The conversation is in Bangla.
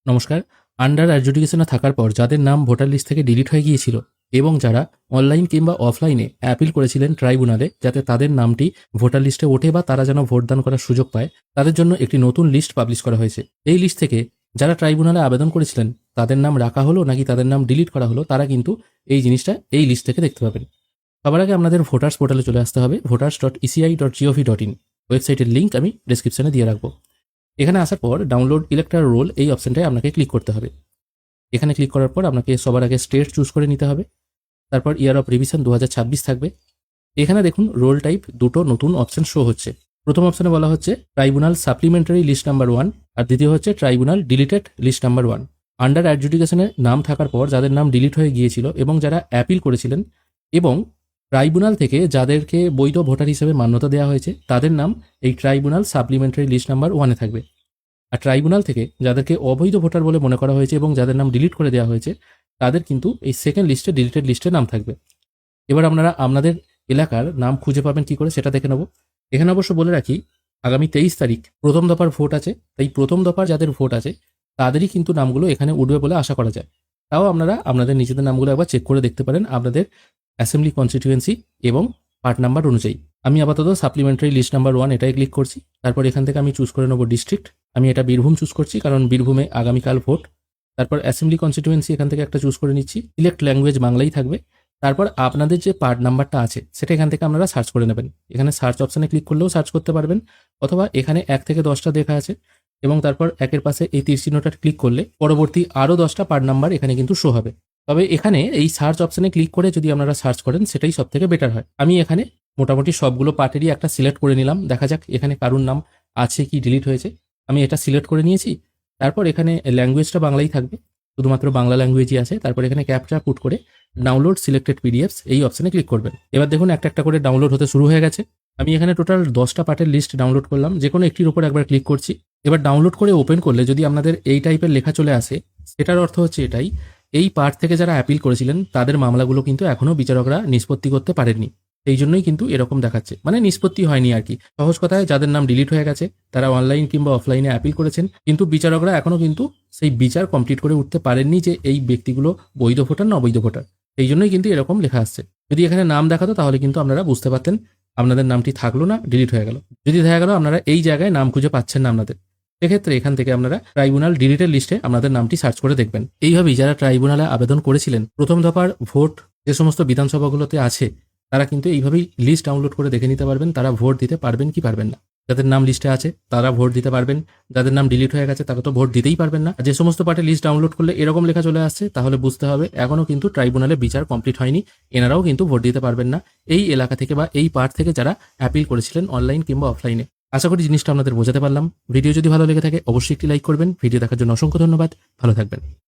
নমস্কার। আন্ডার অ্যাডজুডিকেশনে থাকার পর যাদের নাম ভোটার লিস্ট থেকে ডিলিট হয়ে গিয়েছিল এবং যারা অনলাইন কিংবা অফলাইনে অ্যাপিল করেছিলেন ট্রাইব্যুনালে যাতে তাদের নামটি ভোটার লিস্টে ওঠে বা তারা যেন ভোটদান করার সুযোগ পায়, তাদের জন্য একটি নতুন লিস্ট পাবলিশ করা হয়েছে। এই লিস্ট থেকে যারা ট্রাইব্যুনালে আবেদন করেছিলেন তাদের নাম রাখা হলো নাকি তাদের নাম ডিলিট করা হলো, তারা কিন্তু এই জিনিসটা এই লিস্ট থেকে দেখতে পাবেন। সবার আগে আপনাদের ভোটার্স পোর্টালে চলে আসতে হবে। voters.eci.gov.in ওয়েবসাইটের লিঙ্ক আমি ডেসক্রিপশনে দিয়ে রাখবো। এখানে আসার পর ডাউনলোড ইলেক্টরাল রোল এই অপশনটায় আপনাকে ক্লিক করতে হবে। এখানে ক্লিক করার পর আপনাকে সবার আগে স্টেট চুজ করে নিতে হবে। তারপর ইয়ার অফ রিভিশন 2026 থাকবে। এখানে দেখুন রোল টাইপ দুটো নতুন অপশন শো হচ্ছে। প্রথম অপশনে বলা হচ্ছে ট্রাইব্যুনাল সাপ্লিমেন্টারি লিস্ট নাম্বার 1 আর দ্বিতীয় হচ্ছে tribunal deleted list number 1। Under অ্যাডজুডিকেশনের নাম থাকার পর যাদের নাম ডিলিট হয়ে গিয়েছিল এবং যারা অ্যাপিল করেছিলেন এবং ট্রাইব্যুনাল থেকে যাদেরকে বৈধ ভোটার হিসেবে মান্যতা দেওয়া হয়েছে তাদের নাম এই ট্রাইব্যুনাল সাপ্লিমেন্টারি লিস্ট নাম্বার 1-এ থাকবে। আর ট্রাইব্যুনাল থেকে যাদেরকে অবৈধ ভোটার বলে মনে করা হয়েছে এবং যাদের নাম ডিলিট করে দেওয়া হয়েছে তাদের কিন্তু এই সেকেন্ড লিস্টে ডিলিটেড লিস্টে নাম থাকবে। এবার আপনারা আপনাদের এলাকার নাম খুঁজে পাবেন কি করে সেটা দেখে নেব। এখানে অবশ্য বলে রাখি আগামী 23 তারিখ প্রথম দফার ভোট আছে, তাই প্রথম দফার যাদের ভোট আছে তাদেরই কিন্তু নামগুলো এখানে উঠবে বলে আশা করা যায়। তাও আপনারা আপনাদের নিজেদের নামগুলো একবার চেক করে দেখতে পারেন আপনাদের অ্যাসেম্বলি কনস্টিটিউয়েন্সি এবং পার্ট নাম্বার অনুযায়ী। আমি আপাতত সাপ্লিমেন্টারি লিস্ট নাম্বার 1 এটাই ক্লিক করছি। তারপর এখান থেকে আমি চুজ করে নেব ডিস্ট্রিক্ট। আমি এটা বীরভূম চুজ করছি কারণ বীরভূমে আগামীকাল ভোট। তারপর অ্যাসেম্বলি কনস্টিটিউয়েন্সি এখান থেকে একটা চুজ করে নিচ্ছি। সিলেক্ট ল্যাঙ্গুয়েজ বাংলাই থাকবে। তারপর আপনাদের যে পার্ট নাম্বারটা আছে সেটা এখান থেকে আপনারা সার্চ করে নেবেন। এখানে সার্চ অপশানে ক্লিক করলেও সার্চ করতে পারবেন, অথবা এখানে 1 থেকে 10টা দেখা আছে এবং তারপর একের পাশে এই তীর চিহ্নটা ক্লিক করলে পরবর্তী আরও 10টা পার্ট নাম্বার এখানে কিন্তু শো হবে। তবে এখানে এই সার্চ অপশানে ক্লিক করে যদি আপনারা সার্চ করেন সেটাই সব থেকে বেটার হয়। আমি এখানে মোটামুটি সবগুলো পার্টেরই একটা সিলেক্ট করে নিলাম। দেখা যাক এখানে কারুর নাম আছে কি ডিলিট হয়েছে। আমি এটা সিলেক্ট করে নিয়েছি। তারপর এখানে ল্যাঙ্গুয়েজটা বাংলাই থাকবে, শুধুমাত্র বাংলা ল্যাঙ্গুয়েজই আছে। তারপর এখানে ক্যাপচা পুট করে ডাউনলোড সিলেক্টেড পিডিএফস এই অপশানে ক্লিক করবেন। এবার দেখুন একটা একটা করে ডাউনলোড হতে শুরু হয়ে গেছে। আমি এখানে টোটাল 10টা পার্টের লিস্ট ডাউনলোড করলাম। যে কোনো একটির উপর একবার ক্লিক করছি। এবার ডাউনলোড করে ওপেন করলে যদি আপনাদের এই টাইপের লেখা চলে আসে, সেটার অর্থ হচ্ছে এটাই, এই পার্ট থেকে যারা অ্যাপিল করেছিলেন তাদের মামলাগুলো কিন্তু এখনও বিচারকরা নিষ্পত্তি করতে পারেননি। সেই জন্যই কিন্তু এরকম দেখাচ্ছে, মানে নিষ্পত্তি হয়নি আর কি। সহজ কথায় যাদের নাম ডিলিট হয়ে গেছে তারা অনলাইন কিংবা অফলাইনে অ্যাপিল করেছেন, কিন্তু বিচারকরা এখনও কিন্তু সেই বিচার কমপ্লিট করে উঠতে পারেননি যে এই ব্যক্তিগুলো বৈধ ভোটার না অবৈধ ভোটার। সেই জন্যই কিন্তু এরকম লেখা আসছে। যদি এখানে নাম দেখাতো তাহলে কিন্তু আপনারা বুঝতে পারতেন আপনাদের নামটি থাকলো না, ডিলিট হয়ে গেল। যদি দেখা গেল আপনারা এই জায়গায় নাম খুঁজে পাচ্ছেন না আপনাদের, সেক্ষেত্রে এখান থেকে আপনারা ট্রাইব্যুনাল ডিলিটেড লিস্টে আপনাদের নামটি সার্চ করে দেখবেন। এইভাবেই যারা ট্রাইব্যুনালে আবেদন করেছিলেন প্রথম দফার ভোট যে সমস্ত বিধানসভাগুলোতে আছে তারা কিন্তু এইভাবেই লিস্ট ডাউনলোড করে দেখে নিতে পারবেন তারা ভোট দিতে পারবেন কি পারবেন না। যাদের নাম লিস্টে আছে তারা ভোট দিতে পারবেন, যাদের নাম ডিলিট হয়ে গেছে তারা তো ভোট দিতেই পারবেন না। যে সমস্ত পার্টি লিস্ট ডাউনলোড করলে এরকম লেখা চলে আসছে তাহলে বুঝতে হবে এখনও কিন্তু ট্রাইব্যুনালে বিচার কমপ্লিট হয়নি, এনারাও কিন্তু ভোট দিতে পারবেন না এই এলাকা থেকে বা এই পার্ট থেকে যারা অ্যাপিল করেছিলেন অনলাইন কিংবা অফলাইনে। আশা করি জিনিসটা আপনাদের বোঝাতে পারলাম। ভিডিও যদি ভালো লেগে থাকে অবশ্যই একটি লাইক করবেন। ভিডিও দেখার জন্য অসংখ্য ধন্যবাদ। ভালো থাকবেন।